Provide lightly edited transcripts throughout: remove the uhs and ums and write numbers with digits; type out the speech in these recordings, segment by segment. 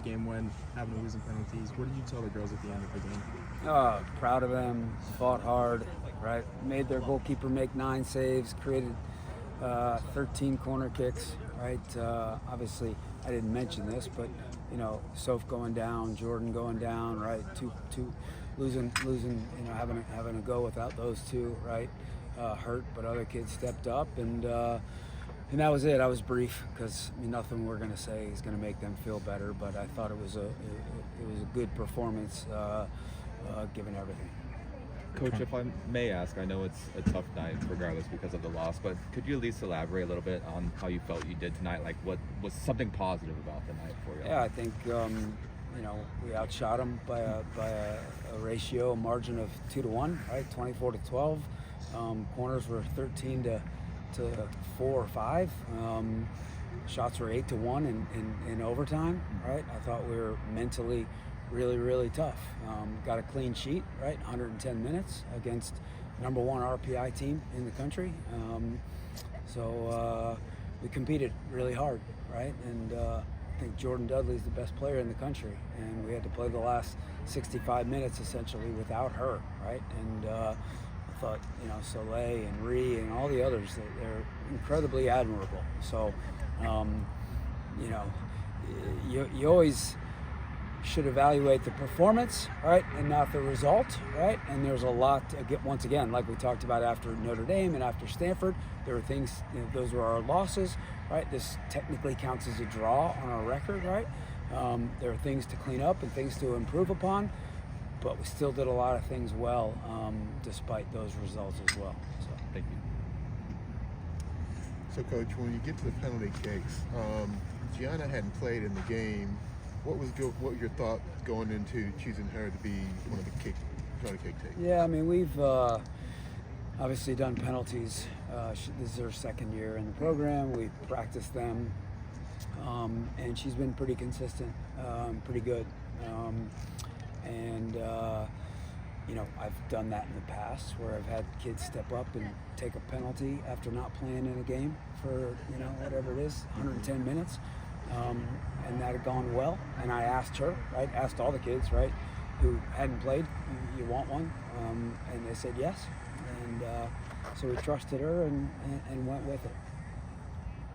game went, having to lose in penalties. What did you tell the girls at the end of the game? Proud of them, fought hard, right? Made their goalkeeper make 9 saves, created 13 corner kicks, right? Obviously, I didn't mention this, but Soph going down, Jordan going down, right? Two losing, having a go without those two, right? Hurt, but other kids stepped up, and that was it. I was brief because nothing we're going to say is going to make them feel better, but I thought it was a good performance given everything. Coach, if I may ask, I know it's a tough night regardless because of the loss, but could you at least elaborate a little bit on how you felt you did tonight? Like, what was something positive about the night for you? Yeah, I think we outshot them by a ratio, a margin of 2-1, right? 24-12. Corners were 13 to 4 or 5. Shots were 8-1 in overtime, right? I thought we were mentally really, really tough. Got a clean sheet, right? 110 minutes against number 1 RPI team in the country. So we competed really hard, right? And I think Jordan Dudley's the best player in the country, and we had to play the last 65 minutes essentially without her, right? And I thought, Soleil and Ree and all the others, they're incredibly admirable. So, you always should evaluate the performance, right, and not the result, right? And there's a lot, once again, like we talked about after Notre Dame and after Stanford, there were things, those were our losses, right? This technically counts as a draw on our record, right? There are things to clean up and things to improve upon, but we still did a lot of things well, despite those results as well. So, thank you. So, Coach, when you get to the penalty kicks, Gianna hadn't played in the game. What were your thoughts going into choosing her to be one of the penalty kick takers? Yeah, we've obviously done penalties. This is her second year in the program. We practiced them, and she's been pretty consistent, pretty good. I've done that in the past where I've had kids step up and take a penalty after not playing in a game for, whatever it is, 110 minutes. And that had gone well. And I asked her, right, asked all the kids, right, who hadn't played, you want one? And they said yes. And so we trusted her and went with it.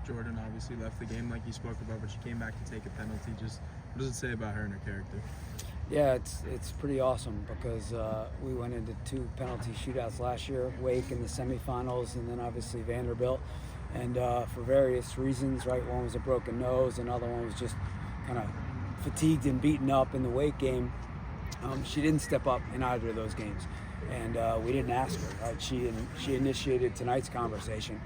Jordan obviously left the game like you spoke about, but she came back to take a penalty. Just what does it say about her and her character? Yeah, it's pretty awesome because we went into 2 penalty shootouts last year, Wake in the semifinals, and then obviously Vanderbilt. And for various reasons, right, one was a broken nose, another one was just kind of fatigued and beaten up in the Wake game. She didn't step up in either of those games, and we didn't ask her, right? She initiated tonight's conversation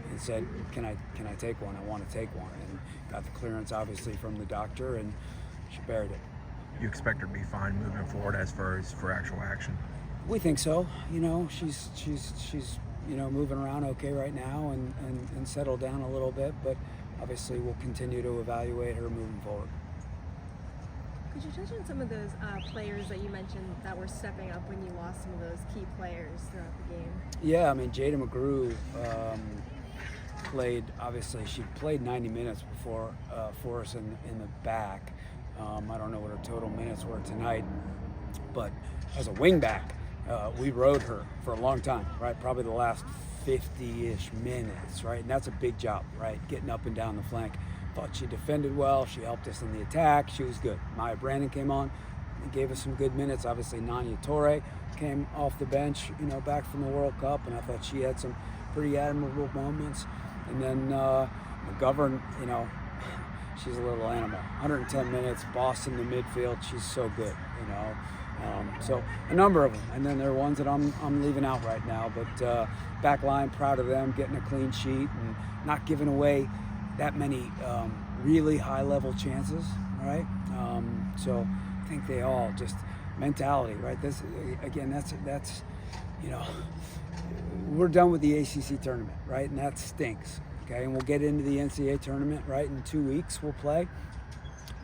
and said, can I take one? I want to take one, and got the clearance obviously from the doctor, and she buried it. You expect her to be fine moving forward as far as for actual action? We think so. She's moving around okay right now and settled down a little bit, but obviously we'll continue to evaluate her moving forward. Could you touch on some of those players that you mentioned that were stepping up when you lost some of those key players throughout the game? Yeah, Jada McGrew played, obviously she played 90 minutes before for us in the back. I don't know what her total minutes were tonight, but as a wingback, we rode her for a long time, right? Probably the last 50-ish minutes, right? And that's a big job, right? Getting up and down the flank. Thought she defended well. She helped us in the attack. She was good. Maya Brandon came on and gave us some good minutes. Obviously, Nanya Torre came off the bench, back from the World Cup, and I thought she had some pretty admirable moments. And then McGovern, she's a little animal. 110 minutes, boss in the midfield. She's so good, So a number of them, and then there are ones that I'm leaving out right now. But back line, proud of them, getting a clean sheet and not giving away that many really high-level chances, right? So I think they all just mentality, right? This again, that's we're done with the ACC tournament, right? And that stinks. Okay, and we'll get into the NCAA tournament, right? In 2 weeks we'll play,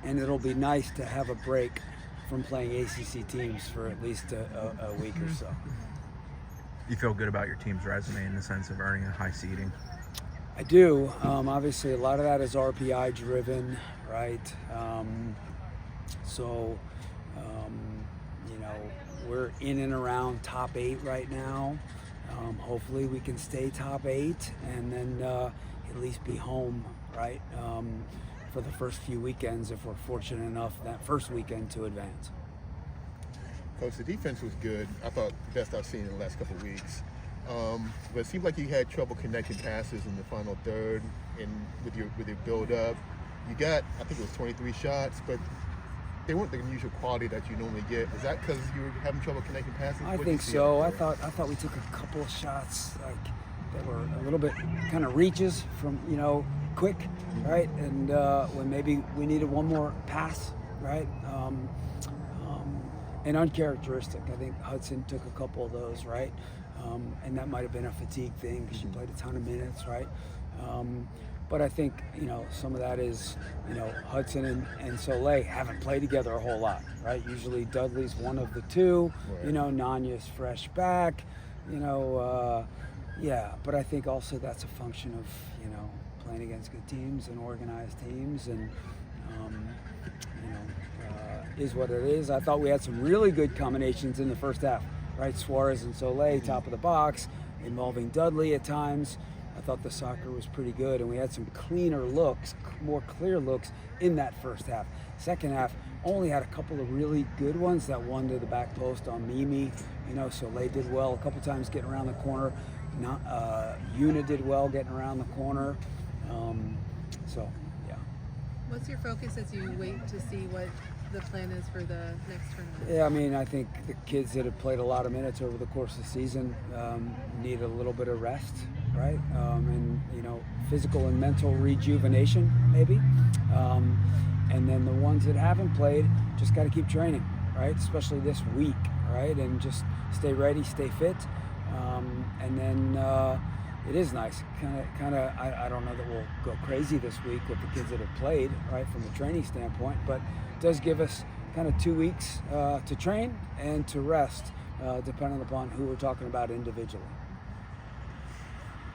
and it'll be nice to have a break from playing ACC teams for at least a week or so. You feel good about your team's resume in the sense of earning a high seeding? I do. Obviously, a lot of that is RPI driven, right? So, you know, we're in and around top 8 right now. Hopefully we can stay top 8 and then at least be home, right, for the first few weekends if we're fortunate enough that first weekend to advance. Coach, the defense was good. I thought the best I've seen in the last couple of weeks. But it seemed like you had trouble connecting passes in the final third and with your build-up. You got, I think it was 23 shots, but they weren't the usual quality that you normally get. Is that because you were having trouble connecting passes? I think so. I thought we took a couple of shots like that were a little bit kind of reaches from, you know, quick, right? And when maybe we needed one more pass, right? And uncharacteristic. I think Hudson took a couple of those, right? And that might have been a fatigue thing because she played a ton of minutes, right? But I think, you know, some of that is, you know, Hudson and Soleil haven't played together a whole lot, right? Usually Dudley's one of the two, Right. you know, Nanya's fresh back, you know, yeah. But I think also that's a function of, you know, playing against good teams and organized teams and, you know, is what it is. I thought we had some really good combinations in the first half, right? Suarez and Soleil, top of the box, involving Dudley at times. I thought the soccer was pretty good, and we had some cleaner looks, more clear looks in that first half. Second half, only had a couple of really good ones. That one to the back post on Mimi, you know, Soleil did well a couple times getting around the corner. Una did well getting around the corner. So, yeah. What's your focus as you wait to see what the plan is for the next tournament? Yeah, I mean, I think the kids that have played a lot of minutes over the course of the season need a little bit of rest, right? And, you know, physical and mental rejuvenation, maybe. And then the ones that haven't played just got to keep training, right? Especially this week, right? And just stay ready, stay fit. And then it is nice. Kind of. I don't know that we'll go crazy this week with the kids that have played, right, from a training standpoint, but it does give us kind of 2 weeks to train and to rest, depending upon who we're talking about individually.